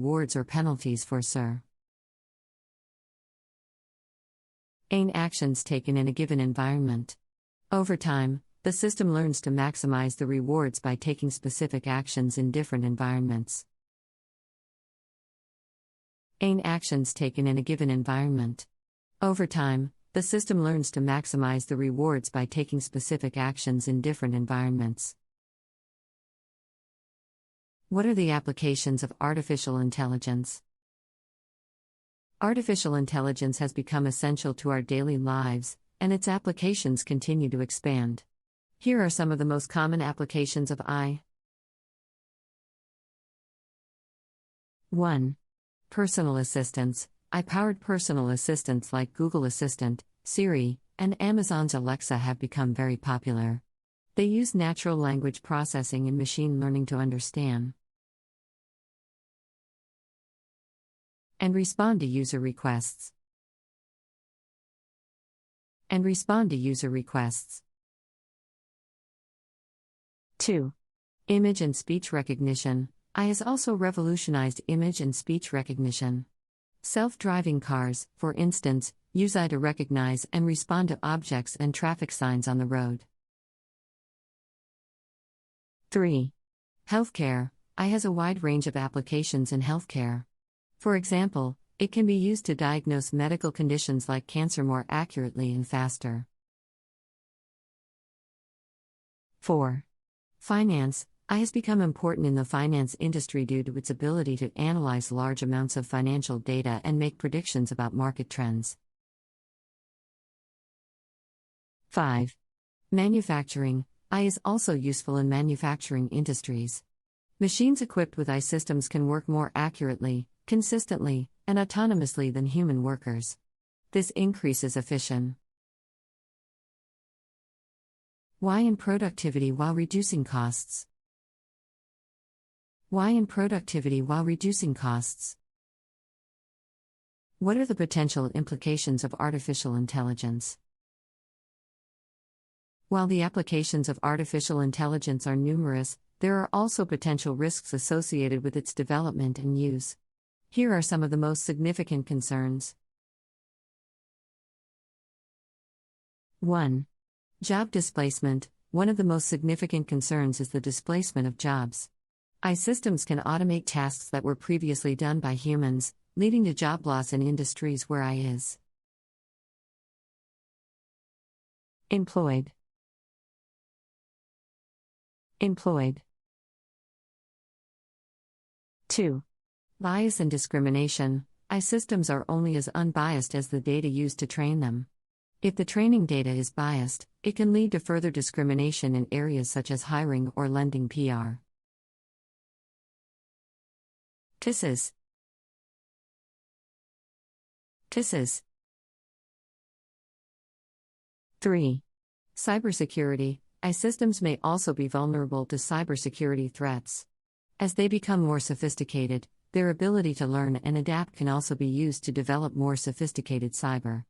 rewards or penalties for certain actions taken in a given environment. Over time, the system learns to maximize the rewards by taking specific actions in different environments. Actions taken in a given environment. Over time, the system learns to maximize the rewards by taking specific actions in different environments. What are the applications of artificial intelligence? Artificial intelligence has become essential to our daily lives, and its applications continue to expand. Here are some of the most common applications of AI. 1. Personal assistants. AI-powered personal assistants like Google Assistant, Siri, and Amazon's Alexa have become very popular. They use natural language processing and machine learning to understand and respond to user requests. 2. Image and speech recognition. AI has also revolutionized image and speech recognition. Self-driving cars, for instance, use AI to recognize and respond to objects and traffic signs on the road. 3. Healthcare. AI has a wide range of applications in healthcare. For example, it can be used to diagnose medical conditions like cancer more accurately and faster. 4. Finance. AI has become important in the finance industry due to its ability to analyze large amounts of financial data and make predictions about market trends. 5. Manufacturing. AI is also useful in manufacturing industries. Machines equipped with AI systems can work more accurately, consistently, and autonomously than human workers. This increases efficien. Why in productivity while reducing costs? Why in productivity while reducing costs? What are the potential implications of artificial intelligence? While the applications of artificial intelligence are numerous, there are also potential risks associated with its development and use. Here are some of the most significant concerns. 1. Job displacement. One of the most significant concerns is the displacement of jobs. AI systems can automate tasks that were previously done by humans, leading to job loss in industries where AI is employed. 2. Bias and discrimination. AI systems are only as unbiased as the data used to train them. If the training data is biased, it can lead to further discrimination in areas such as hiring or lending PR. TISs. 3. Cybersecurity. AI systems may also be vulnerable to cybersecurity threats. As they become more sophisticated, their ability to learn and adapt can also be used to develop more sophisticated cyber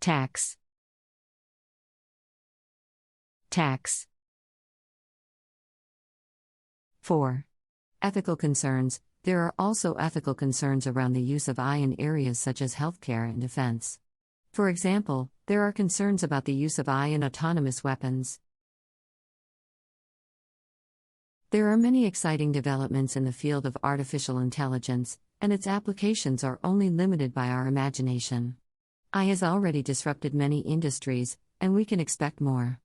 attacks. 4. Ethical concerns. There are also ethical concerns around the use of AI in areas such as healthcare and defense. For example, there are concerns about the use of AI in autonomous weapons. There are many exciting developments in the field of artificial intelligence, and its applications are only limited by our imagination. AI has already disrupted many industries, and we can expect more.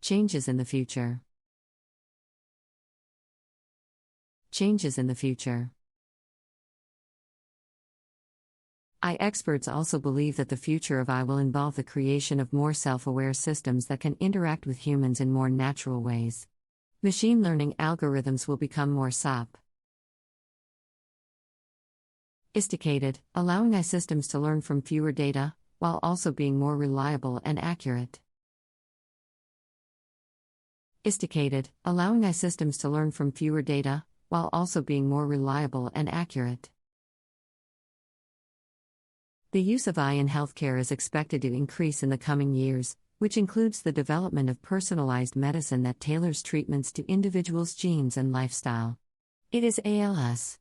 Changes in the future. AI experts also believe that the future of AI will involve the creation of more self-aware systems that can interact with humans in more natural ways. Machine learning algorithms will become more sophisticated, allowing AI systems to learn from fewer data, while also being more reliable and accurate. Allowing AI systems to learn from fewer data, while also being more reliable and accurate. The use of AI in healthcare is expected to increase in the coming years, which includes the development of personalized medicine that tailors treatments to individuals' genes and lifestyle. It is ALS.